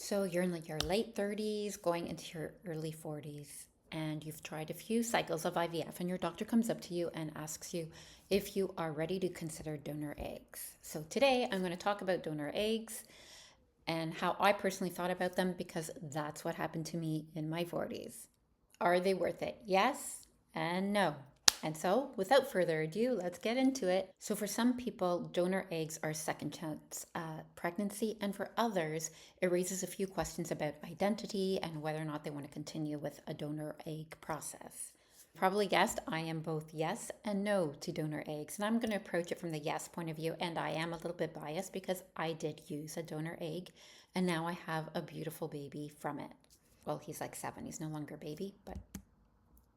So you're in like your late 30s, going into your early 40s, and you've tried a few cycles of IVF, and your doctor comes up to you and asks you if you are ready to consider donor eggs. So today I'm going to talk about donor eggs and how I personally thought about them because that's what happened to me in my 40s. Are they worth it? Yes and no. And so, without further ado, let's get into it. So, for some people, donor eggs are second chance pregnancy, and for others, it raises a few questions about identity and whether or not they want to continue with a donor egg process. Probably guessed I am both yes and no to donor eggs, and I'm going to approach it from the yes point of view. And I am a little bit biased because I did use a donor egg, and now I have a beautiful baby from it. Well, he's like 7, he's no longer a baby, but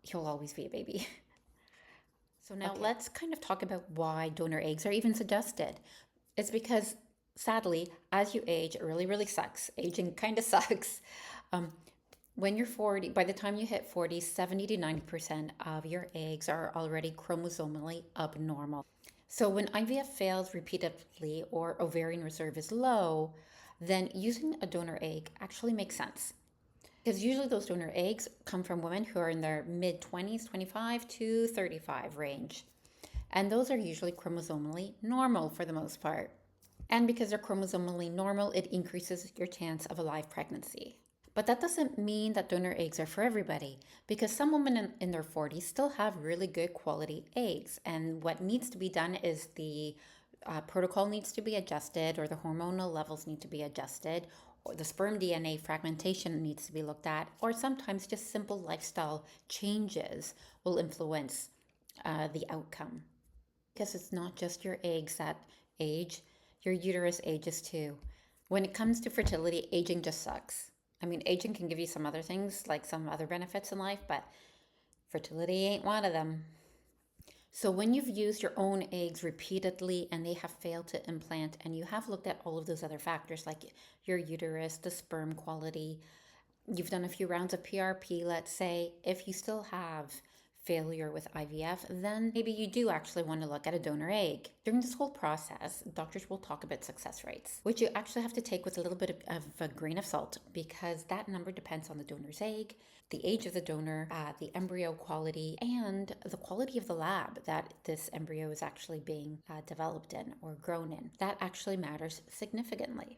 he'll always be a baby. So now let's kind of talk about why donor eggs are even suggested. It's because sadly, as you age, it really sucks. Aging kind of sucks. When you're 40, by the time you hit 40, 70 to 90% of your eggs are already chromosomally abnormal. So when IVF fails repeatedly or ovarian reserve is low, then using a donor egg actually makes sense. Because usually those donor eggs come from women who are in their mid 20s, 25 to 35 range. And those are usually chromosomally normal for the most part. And because they're chromosomally normal, it increases your chance of a live pregnancy. But that doesn't mean that donor eggs are for everybody, because some women in their 40s still have really good quality eggs. And what needs to be done is the protocol needs to be adjusted, or the hormonal levels need to be adjusted, or the sperm DNA fragmentation needs to be looked at, or sometimes just simple lifestyle changes will influence the outcome. Because it's not just your eggs that age, your uterus ages too. When it comes to fertility, aging just sucks. I mean, aging can give you some other things, like some other benefits in life, but fertility ain't one of them. So when you've used your own eggs repeatedly and they have failed to implant, and you have looked at all of those other factors like your uterus, the sperm quality, you've done a few rounds of PRP, let's say, if you still have failure with IVF, then maybe you do actually want to look at a donor egg. During this whole process, doctors will talk about success rates, which you actually have to take with a little bit of a grain of salt because that number depends on the donor's egg, the age of the donor, the embryo quality, and the quality of the lab that this embryo is actually being developed in or grown in. That actually matters significantly.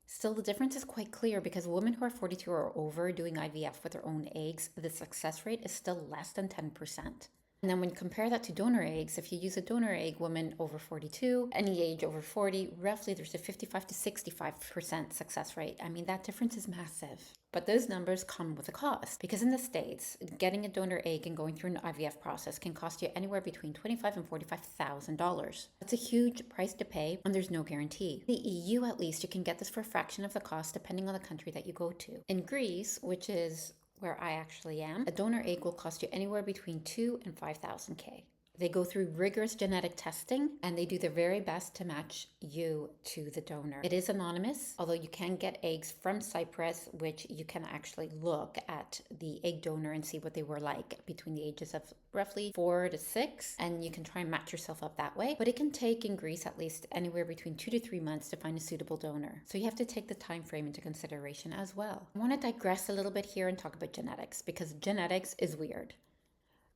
Still, the difference is quite clear because women who are 42 or over doing IVF with their own eggs, the success rate is still less than 10%. And then when you compare that to donor eggs, if you use a donor egg, women over 42, any age over 40, roughly there's a 55 to 65% success rate. I mean, that difference is massive. But those numbers come with a cost because in the States, getting a donor egg and going through an IVF process can cost you anywhere between $25,000 and $45,000. That's a huge price to pay, and there's no guarantee. In the EU, at least, you can get this for a fraction of the cost depending on the country that you go to. In Greece, which is where I actually am, a donor egg will cost you anywhere between 2 and 5,000 K. They go through rigorous genetic testing and they do their very best to match you to the donor. It is anonymous, although you can get eggs from Cyprus, which you can actually look at the egg donor and see what they were like between the ages of roughly 4 to 6, and you can try and match yourself up that way. But it can take in Greece at least anywhere between 2 to 3 months to find a suitable donor. So you have to take the time frame into consideration as well. I want to digress a little bit here and talk about genetics because genetics is weird.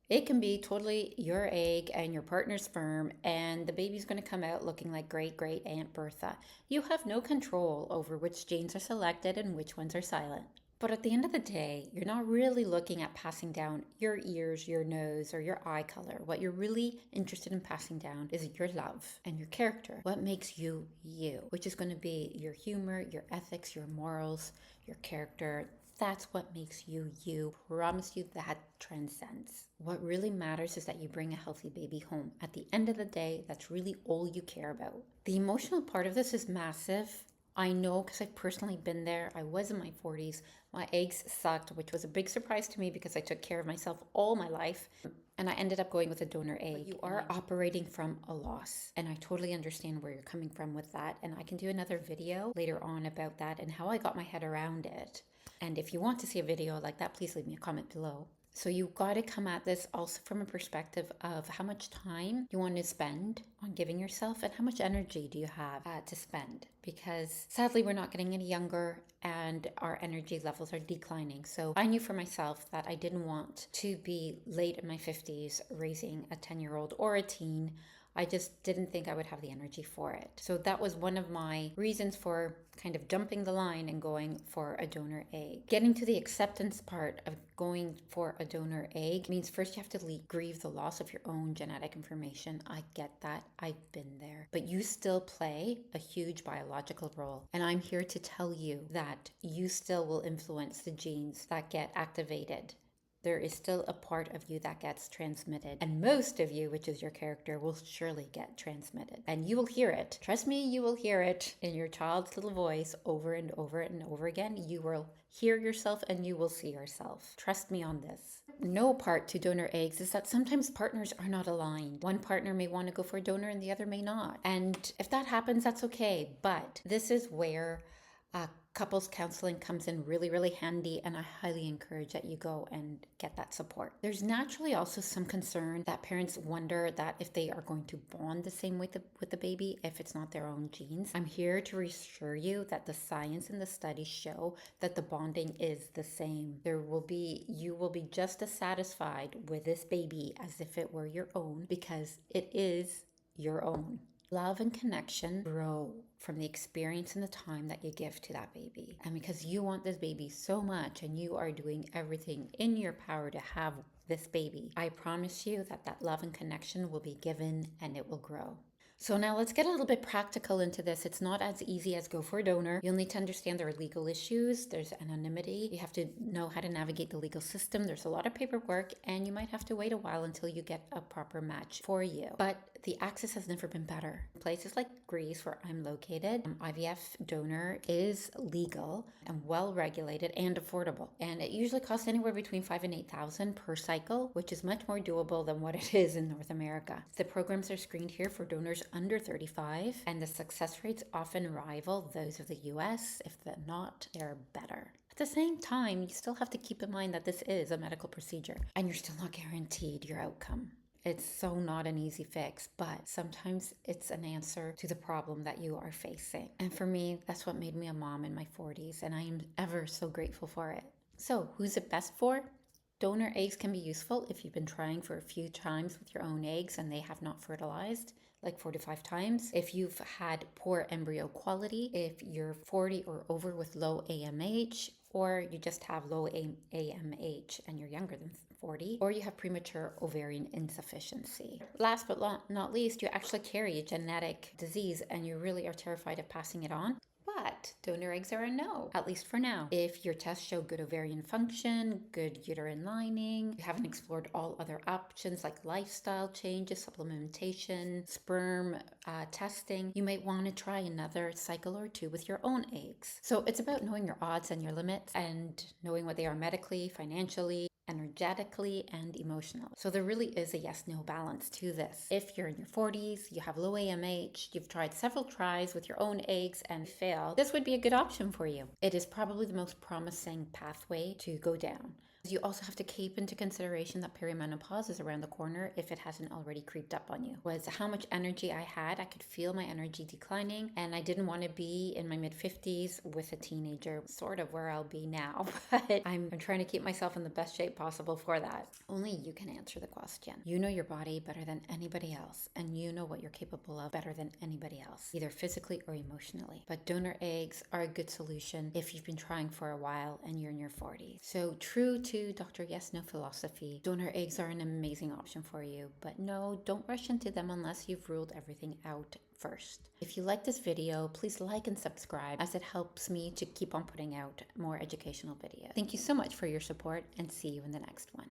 It can be totally your egg and your partner's sperm, and the baby's going to come out looking like great Aunt Bertha. You have no control over which genes are selected and which ones are silent. But at the end of the day, you're not really looking at passing down your ears, your nose, or your eye color. What you're really interested in passing down is your love and your character. What makes you you, which is going to be your humor, your ethics, your morals, your character. That's what makes you you. Promise you that transcends. What really matters is that you bring a healthy baby home. At the end of the day, that's really all you care about. The emotional part of this is massive. I know because I've personally been there. I was in my 40s. My eggs sucked, which was a big surprise to me because I took care of myself all my life. And I ended up going with a donor egg. But you are operating from a loss. And I totally understand where you're coming from with that. And I can do another video later on about that and how I got my head around it. And if you want to see a video like that, please leave me a comment below. So you got to come at this also from a perspective of how much time you want to spend on giving yourself and how much energy do you have to spend. Because sadly, we're not getting any younger and our energy levels are declining. So I knew for myself that I didn't want to be late in my 50s raising a 10-year-old or a teen. I just didn't think I would have the energy for it. So that was one of my reasons for kind of jumping the line and going for a donor egg. Getting to the acceptance part of going for a donor egg means first you have to grieve the loss of your own genetic information. I get that. I've been there. But you still play a huge biological role. And I'm here to tell you that you still will influence the genes that get activated. There is still a part of you that gets transmitted. And most of you, which is your character, will surely get transmitted. And you will hear it. Trust me, you will hear it in your child's little voice over and over and over again. You will hear yourself and you will see yourself. Trust me on this. No part to donor eggs is that sometimes partners are not aligned. One partner may want to go for a donor and the other may not. And if that happens, that's okay. But this is where couples counseling comes in really, really handy, and I highly encourage that you go and get that support. There's naturally also some concern that parents wonder that if they are going to bond the same way with the baby, if it's not their own genes. I'm here to reassure you that the science and the studies show that the bonding is the same. You will be just as satisfied with this baby as if it were your own, because it is your own. Love and connection grow from the experience and the time that you give to that baby. And because you want this baby so much and you are doing everything in your power to have this baby, I promise you that that love and connection will be given and it will grow. So now let's get a little bit practical into this. It's not as easy as go for a donor. You'll need to understand there are legal issues. There's anonymity. You have to know how to navigate the legal system. There's a lot of paperwork and you might have to wait a while until you get a proper match for you. But the access has never been better. Places like Greece, where I'm located, IVF donor is legal and well regulated and affordable. And it usually costs anywhere between $5,000 and $8,000 per cycle, which is much more doable than what it is in North America. The programs are screened here for donors under 35, and the success rates often rival those of the US. If they're not, they're better. At the same time, you still have to keep in mind that this is a medical procedure and you're still not guaranteed your outcome. It's so not an easy fix, but sometimes it's an answer to the problem that you are facing. And for me, that's what made me a mom in my 40s, and I am ever so grateful for it. So, who's it best for? Donor eggs can be useful if you've been trying for a few times with your own eggs and they have not fertilized, like 4 to 5 times. If you've had poor embryo quality, if you're 40 or over with low AMH, or you just have low AMH and you're younger than 40, or you have premature ovarian insufficiency. Last but not least, you actually carry a genetic disease and you really are terrified of passing it on. But donor eggs are a no, at least for now. If your tests show good ovarian function, good uterine lining, you haven't explored all other options like lifestyle changes, supplementation, sperm testing, you might want to try another cycle or 2 with your own eggs. So it's about knowing your odds and your limits and knowing what they are medically, financially, energetically, and emotionally. So there really is a yes-no balance to this. If you're in your 40s, you have low AMH, you've tried several tries with your own eggs and failed, this would be a good option for you. It is probably the most promising pathway to go down. You also have to keep into consideration that perimenopause is around the corner if it hasn't already creeped up on you. Was how much energy I had. I could feel my energy declining, and I didn't want to be in my mid-50s with a teenager, sort of where I'll be now, but I'm trying to keep myself in the best shape possible for that. Only you can answer the question. You know your body better than anybody else, and you know what you're capable of better than anybody else, either physically or emotionally. But donor eggs are a good solution if you've been trying for a while and you're in your 40s. So true to Dr. Yes No philosophy, donor eggs are an amazing option for you, but no, don't rush into them unless you've ruled everything out first. If you like this video, please like and subscribe, as it helps me to keep on putting out more educational videos. Thank you so much for your support, and see you in the next one.